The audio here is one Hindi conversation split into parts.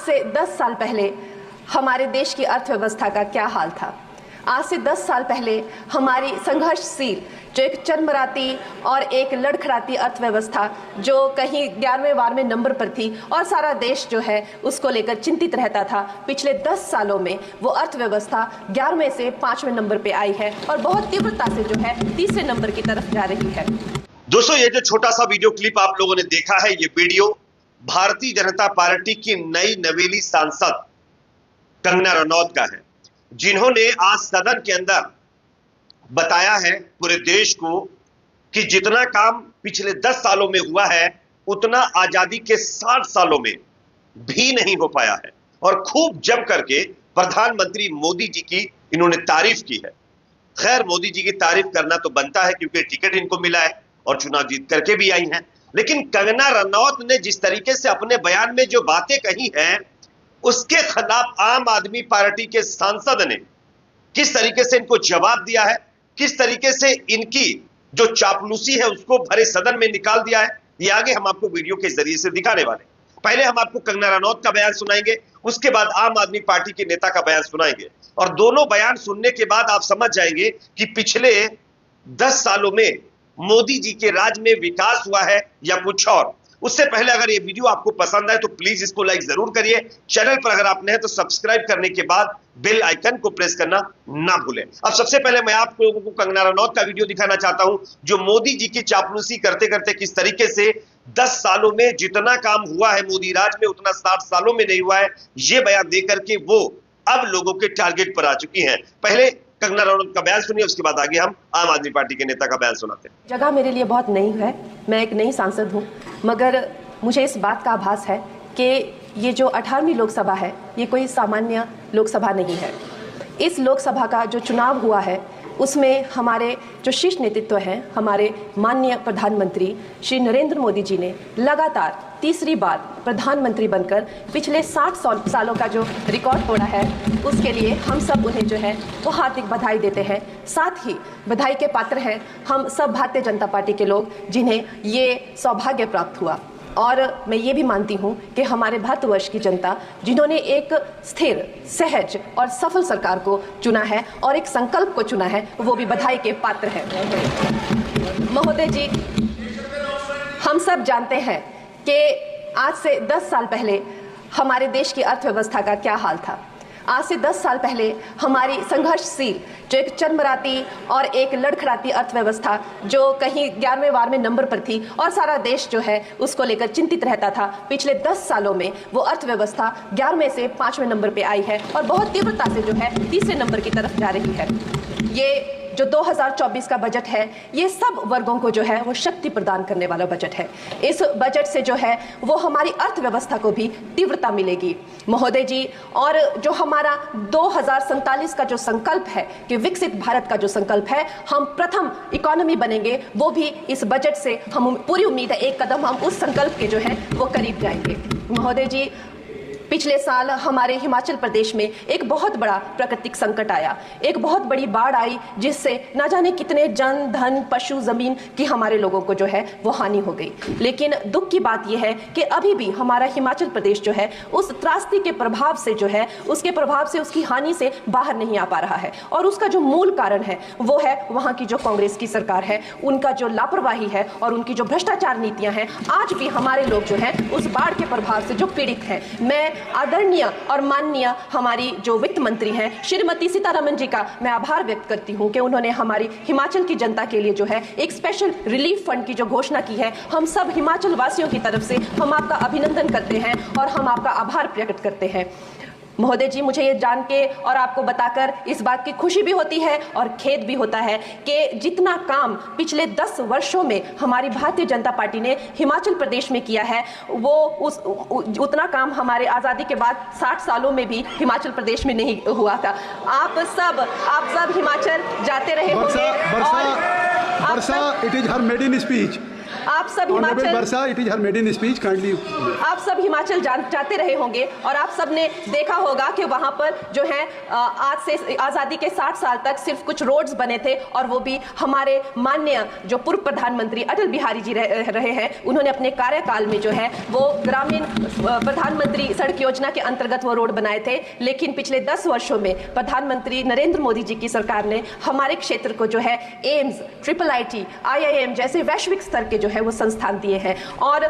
से 10 साल पहले हमारे देश की अर्थव्यवस्था का क्या हाल था। आज से 10 साल पहले हमारी संघर्षशील जो एक चरमराती और एक लड़खड़ाती अर्थव्यवस्था जो कहीं 11वें-12वें नंबर पर थी और सारा देश जो है उसको लेकर चिंतित रहता था, पिछले 10 सालों में वो अर्थव्यवस्था 11वें से 5वें नंबर पे आई है और बहुत तीव्रता से जो है 3रे नंबर की तरफ जा रही है। दोस्तों, ये जो छोटा सा वीडियो क्लिप आप लोगों ने देखा है, ये वीडियो भारतीय जनता पार्टी की नई नवेली सांसद कंगना रनौत का है, जिन्होंने आज सदन के अंदर बताया है पूरे देश को कि जितना काम पिछले 10 सालों में हुआ है उतना आजादी के 60 सालों में भी नहीं हो पाया है। और खूब जम करके प्रधानमंत्री मोदी जी की इन्होंने तारीफ की है। खैर, मोदी जी की तारीफ करना तो बनता है क्योंकि टिकट इनको मिला है और चुनाव जीत करके भी आई हैं। लेकिन कंगना रनौत ने जिस तरीके से अपने बयान में जो बातें कही हैं, उसके खिलाफ आम आदमी पार्टी के सांसद ने किस तरीके से इनको जवाब दिया है, किस तरीके से इनकी जो चापलूसी है उसको भरे सदन में निकाल दिया है, ये आगे हम आपको वीडियो के जरिए से दिखाने वाले। पहले हम आपको कंगना रनौत का बयान सुनाएंगे, उसके बाद आम आदमी पार्टी के नेता का बयान सुनाएंगे और दोनों बयान सुनने के बाद आप समझ जाएंगे कि पिछले 10 सालों में मोदी जी के राज में विकास हुआ है या कुछ और। उससे पहले अगर ये वीडियो आपको पसंद आए तो प्लीज इसको लाइक जरूर करिए। चैनल पर अगर आप नए हैं तो सब्सक्राइब करने के बाद बेल आइकन को प्रेस करना ना भूलें। अब सबसे पहले मैं आप लोगों को कंगना रनौत का वीडियो दिखाना चाहता हूं, जो मोदी जी की चापलूसी करते करते किस तरीके से 10 सालों में जितना काम हुआ है मोदी राज में उतना 60 सालों में नहीं हुआ है, ये बयान देकर के वो अब लोगों के टारगेट पर आ चुकी हैं। पहले कंगना रनौत का बयान सुनिए, उसके बाद आगे हम आम आदमी पार्टी के नेता का बयान सुनाते हैं। जगह मेरे लिए बहुत नई है, मैं एक नई सांसद हूँ, मगर मुझे इस बात का आभास है कि ये जो 18वीं लोकसभा है ये कोई सामान्य लोकसभा नहीं है। इस लोकसभा का जो चुनाव हुआ है उसमें हमारे जो शीर्ष नेतृत्व हैं, हमारे माननीय प्रधानमंत्री श्री नरेंद्र मोदी जी ने लगातार 3री बार प्रधानमंत्री बनकर पिछले 60 सालों का जो रिकॉर्ड तोड़ा है, उसके लिए हम सब उन्हें जो है वो हार्दिक बधाई देते हैं। साथ ही बधाई के पात्र हैं हम सब भारतीय जनता पार्टी के लोग जिन्हें ये सौभाग्य प्राप्त हुआ। और मैं ये भी मानती हूँ कि हमारे भारतवर्ष की जनता जिन्होंने एक स्थिर, सहज और सफल सरकार को चुना है और एक संकल्प को चुना है, वो भी बधाई के पात्र है। महोदय जी, हम सब जानते हैं कि आज से 10 साल पहले हमारे देश की अर्थव्यवस्था का क्या हाल था। आज से 10 साल पहले हमारी संघर्षशील जो एक चरमराती और एक लड़खड़ाती अर्थव्यवस्था जो कहीं 11वें-12वें नंबर पर थी और सारा देश जो है उसको लेकर चिंतित रहता था, पिछले 10 सालों में वो अर्थव्यवस्था 11वें से 5वें नंबर पे आई है और बहुत तीव्रता से जो है 3रे नंबर की तरफ जा रही है। ये जो 2024 का बजट है ये सब वर्गों को जो है वो शक्ति प्रदान करने वाला बजट है। इस बजट से जो है वो हमारी अर्थव्यवस्था को भी तीव्रता मिलेगी महोदय जी। और जो हमारा 2047 का जो संकल्प है कि विकसित भारत का जो संकल्प है, हम प्रथम इकोनॉमी बनेंगे, वो भी इस बजट से हम पूरी उम्मीद है एक कदम हम उस संकल्प के जो है वो करीब जाएंगे। महोदय जी, पिछले साल हमारे हिमाचल प्रदेश में एक बहुत बड़ा प्राकृतिक संकट आया, एक बहुत बड़ी बाढ़ आई जिससे ना जाने कितने जन, धन, पशु, जमीन की हमारे लोगों को जो है वो हानि हो गई। लेकिन दुख की बात यह है कि अभी भी हमारा हिमाचल प्रदेश जो है उस त्रासदी के प्रभाव से जो है उसके प्रभाव से उसकी हानि से बाहर नहीं आ पा रहा है। और उसका जो मूल कारण है वो है वहाँ की जो कांग्रेस की सरकार है, उनका जो लापरवाही है और उनकी जो भ्रष्टाचार नीतियाँ हैं। आज भी हमारे लोग जो है उस बाढ़ के प्रभाव से जो पीड़ित हैं। मैं आदरणीय और माननीय हमारी जो वित्त मंत्री हैं श्रीमती सीतारमण जी का मैं आभार व्यक्त करती हूं कि उन्होंने हमारी हिमाचल की जनता के लिए जो है एक स्पेशल रिलीफ फंड की जो घोषणा की है। हम सब हिमाचल वासियों की तरफ से हम आपका अभिनंदन करते हैं और हम आपका आभार प्रकट करते हैं। महोदय जी, मुझे ये जान के और आपको बताकर इस बात की खुशी भी होती है और खेद भी होता है कि जितना काम पिछले 10 वर्षों में हमारी भारतीय जनता पार्टी ने हिमाचल प्रदेश में किया है वो उतना काम हमारे आज़ादी के बाद 60 सालों में भी हिमाचल प्रदेश में नहीं हुआ था। आप सब हिमाचल जाते रहे होंगे और it is her maiden speech. आप आप सब Himachal Varsha, it is her maiden speech, kindly. आप सब हिमाचल जाते रहे होंगे और आप सब ने देखा होगा कि वहां पर जो है आज से आजादी के 60 साल तक सिर्फ कुछ रोड्स बने थे, और वो भी हमारे माननीय जो पूर्व प्रधानमंत्री अटल बिहारी जी रहे हैं, उन्होंने अपने कार्यकाल में जो है वो ग्रामीण प्रधानमंत्री सड़क योजना के अंतर्गत वो रोड बनाए थे। लेकिन पिछले 10 वर्षों में प्रधानमंत्री नरेंद्र मोदी जी की सरकार ने हमारे क्षेत्र को जो है एम्स, IIIT, IIM जैसे वैश्विक स्तर के जो है वो संस्थान दिए हैं, और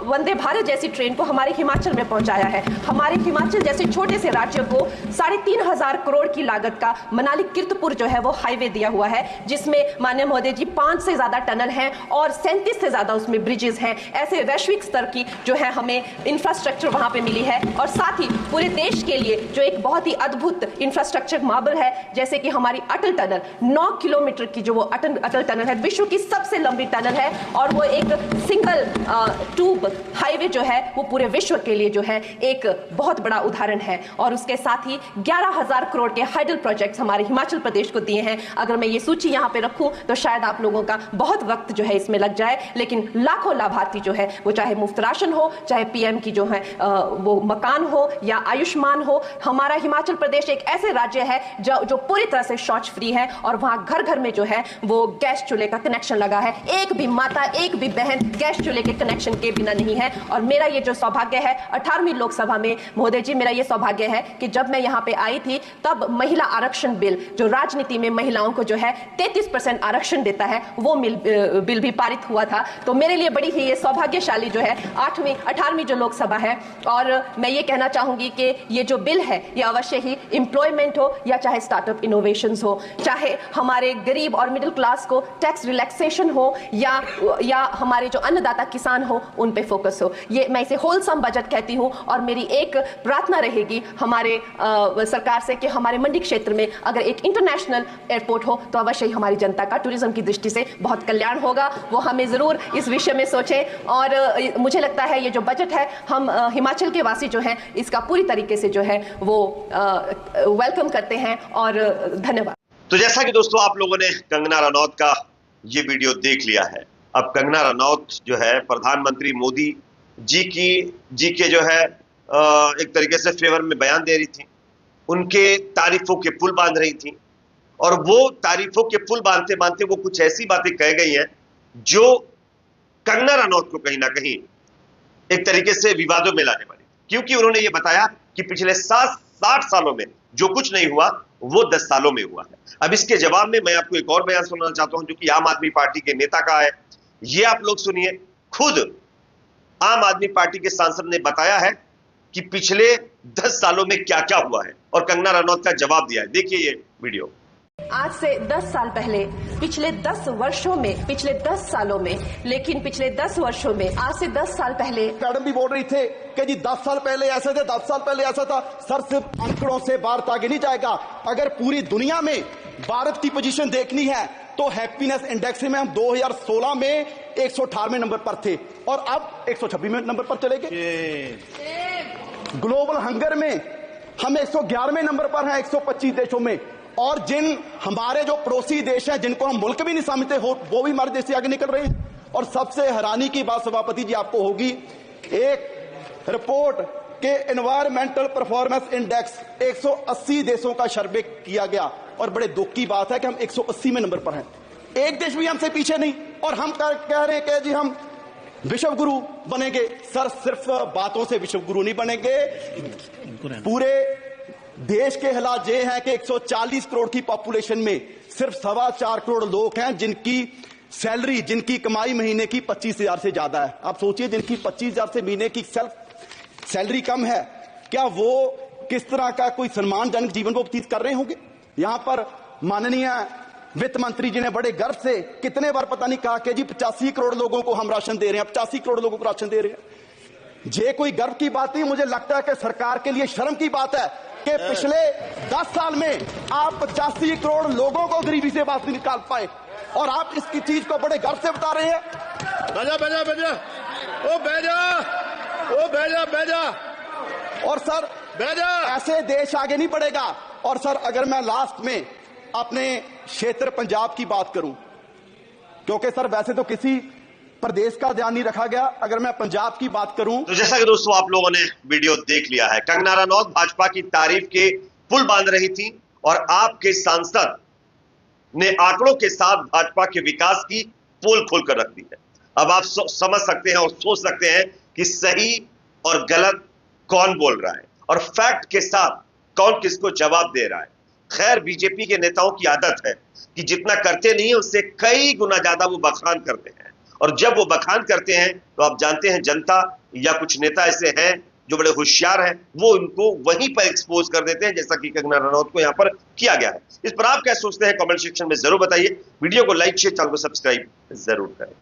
वंदे भारत जैसी ट्रेन को हमारे हिमाचल में पहुंचाया है। हमारे हिमाचल जैसे छोटे से राज्य को 3,500 करोड़ की लागत का मनाली कीर्तपुर जो है वो हाईवे दिया हुआ है, जिसमें माननीय मोदी जी 5 से ज्यादा टनल हैं और 37 से ज्यादा उसमें ब्रिजेस हैं। ऐसे वैश्विक स्तर की जो है हमें इंफ्रास्ट्रक्चर वहां पे मिली है, और साथ ही पूरे देश के लिए जो एक बहुत ही अद्भुत इंफ्रास्ट्रक्चर मार्बल है, जैसे कि हमारी अटल टनल 9 किलोमीटर की जो वो अटल टनल है, विश्व की सबसे लंबी टनल है, और वो एक सिंगल ट्यूब हाईवे जो है वो पूरे विश्व के लिए जो है एक बहुत बड़ा उदाहरण है। और उसके साथ ही 11,000 करोड़ के हाइडल प्रोजेक्ट्स हमारे हिमाचल प्रदेश को दिए हैं। अगर मैं ये सूची यहाँ पे रखूं तो शायद आप लोगों का बहुत वक्त जो है इसमें लग जाए, लेकिन लाखों लाभार्थी जो है वो चाहे मुफ्त राशन हो, चाहे PM की जो है वो मकान हो या आयुष्मान हो, हमारा हिमाचल प्रदेश एक ऐसे राज्य है जो पूरी तरह से शौच फ्री है, और वहां घर घर में जो है वो गैस चूल्हे का कनेक्शन लगा है। एक भी माता, एक भी बहन गैस चूल्हे के कनेक्शन के बिना नहीं है। और मेरा ये जो सौभाग्य है 18वीं लोकसभा में, महोदय जी, मेरा ये सौभाग्य है कि जब मैं यहाँ पे आई थी तब महिला आरक्षण बिल, जो राजनीति में महिलाओं को जो है 33% आरक्षण देता है, वो बिल भी पारित हुआ था। तो मेरे लिए बड़ी ही ये सौभाग्यशाली जो है 18वीं जो लोकसभा है। और मैं ये कहना चाहूंगी कि ये जो बिल है ये अवश्य ही एम्प्लॉयमेंट हो या चाहे स्टार्टअप इनोवेशंस हो, चाहे हमारे गरीब और मिडिल क्लास को टैक्स रिलैक्सेशन हो या हमारे जो अन्नदाता किसान हो उन पे फोकस हो। ये मैं इसे होलसम बजट कहती हूँ। और मेरी एक प्रार्थना रहेगी हमारे सरकार से कि हमारे मंडी क्षेत्र में अगर एक इंटरनेशनल एयरपोर्ट हो तो अवश्य ही हमारी जनता का टूरिज्म की दृष्टि से बहुत कल्याण होगा। वो हमें जरूर इस विषय में सोचें। और मुझे लगता है ये जो बजट है, हम हिमाचल के वासी जो हैं इसका पूरी तरीके से जो है वो वेलकम करते हैं। और धन्यवाद। तो जैसा कि दोस्तों आप लोगों ने कंगना रनौत का ये वीडियो देख लिया है। अब कंगना रनौत जो है प्रधानमंत्री मोदी जी के जो है एक तरीके से फेवर में बयान दे रही थी, उनके तारीफों के पुल बांध रही थी, और वो तारीफों के पुल बांधते बांधते वो कुछ ऐसी बातें कह गई हैं जो कंगना रनौत को कहीं ना कहीं एक तरीके से विवादों में लाने वाली, क्योंकि उन्होंने ये बताया कि पिछले 60 सालों में जो कुछ नहीं हुआ वो 10 सालों में हुआ है। अब इसके जवाब में मैं आपको एक और बयान सुनाना चाहता हूं जो कि आम आदमी पार्टी के नेता का है। ये आप लोग सुनिए। खुद आम आदमी पार्टी के सांसद ने बताया है कि पिछले 10 सालों में क्या क्या हुआ है, और कंगना रनौत का जवाब दिया है। देखिए ये वीडियो। आज से 10 साल पहले, पिछले 10 वर्षों में, पिछले 10 सालों में, लेकिन पिछले 10 वर्षों में, आज से 10 साल पहले मैडम भी बोल रही थे कि जी 10 साल पहले ऐसे थे, 10 साल पहले ऐसा था। सर, सिर्फ आंकड़ों से भारत आगे नहीं जाएगा। अगर पूरी दुनिया में भारत की पोजीशन देखनी है तो हैप्पीनेस इंडेक्स में हम 2016 में 118वें नंबर पर थे और अब 126वें नंबर पर चले गए। ग्लोबल हंगर में हम 111वें नंबर पर हैं 125 देशों में, और जिन हमारे जो पड़ोसी देश हैं जिनको हम मुल्क भी नहीं समझते हो, वो भी हमारे देश से आगे निकल रहे हैं। और सबसे हैरानी की बात सभापति जी आपको होगी, एक रिपोर्ट के एनवायरमेंटल परफॉर्मेंस इंडेक्स 180 देशों का सर्वे किया गया, और बड़े दुख की बात है कि हम 180वें नंबर पर हैं। एक देश भी हमसे पीछे नहीं, और हम कह रहे हैं कि जी हम विश्व गुरु बनेंगे। सर, सिर्फ बातों से विश्व गुरु नहीं बनेंगे। पूरे देश के हालात ये हैं कि 140 करोड़ की पॉपुलेशन में सिर्फ 4.25 करोड़ लोग हैं जिनकी सैलरी, जिनकी कमाई महीने की 25,000 से ज्यादा है। आप सोचिए, जिनकी 25,000 से महीने की सैलरी कम है, क्या वो किस तरह का कोई सम्मानजनक जीवन को व्यतीत कर रहे होंगे? यहां पर माननीय वित्त मंत्री जी ने बड़े गर्व से कितने बार पता नहीं कहा कि जी 85 करोड़ लोगों को हम राशन दे रहे हैं, 85 करोड़ लोगों को राशन दे रहे हैं। ये कोई गर्व की बात नहीं, मुझे लगता है कि सरकार के लिए शर्म की बात है कि पिछले 10 साल में आप 85 करोड़ लोगों को गरीबी से बाहर निकाल पाए, और आप इसकी चीज को बड़े गर्व से बता रहे हैं। बेजा। और सर, ऐसे देश आगे नहीं बढ़ेगा। और सर, अगर मैं लास्ट में अपने क्षेत्र पंजाब की बात करूं, क्योंकि सर वैसे तो किसी प्रदेश का ध्यान नहीं रखा गया। अगर मैं पंजाब की बात करूं तो जैसा कि दोस्तों आप लोगों ने वीडियो देख लिया है, कंगना रनौत भाजपा की तारीफ के पुल बांध रही थी और आपके सांसद ने आंकड़ों के साथ भाजपा के विकास की पोल खोलकर रख दी है। अब आप समझ सकते हैं और सोच सकते हैं कि सही और गलत कौन बोल रहा है और फैक्ट के साथ कौन किसको जवाब दे रहा है। खैर, बीजेपी के नेताओं की आदत है कि जितना करते नहीं है उससे कई गुना ज्यादा वो बखान करते हैं, और जब वो बखान करते हैं तो आप जानते हैं जनता या कुछ नेता ऐसे हैं जो बड़े होशियार हैं, वो उनको वहीं पर एक्सपोज कर देते हैं, जैसा कि कंगना रनौत को यहां पर किया गया है। इस पर आप क्या सोचते हैं कमेंट सेक्शन में जरूर बताइए। वीडियो को लाइक शेयर, चैनल को सब्सक्राइब जरूर करें।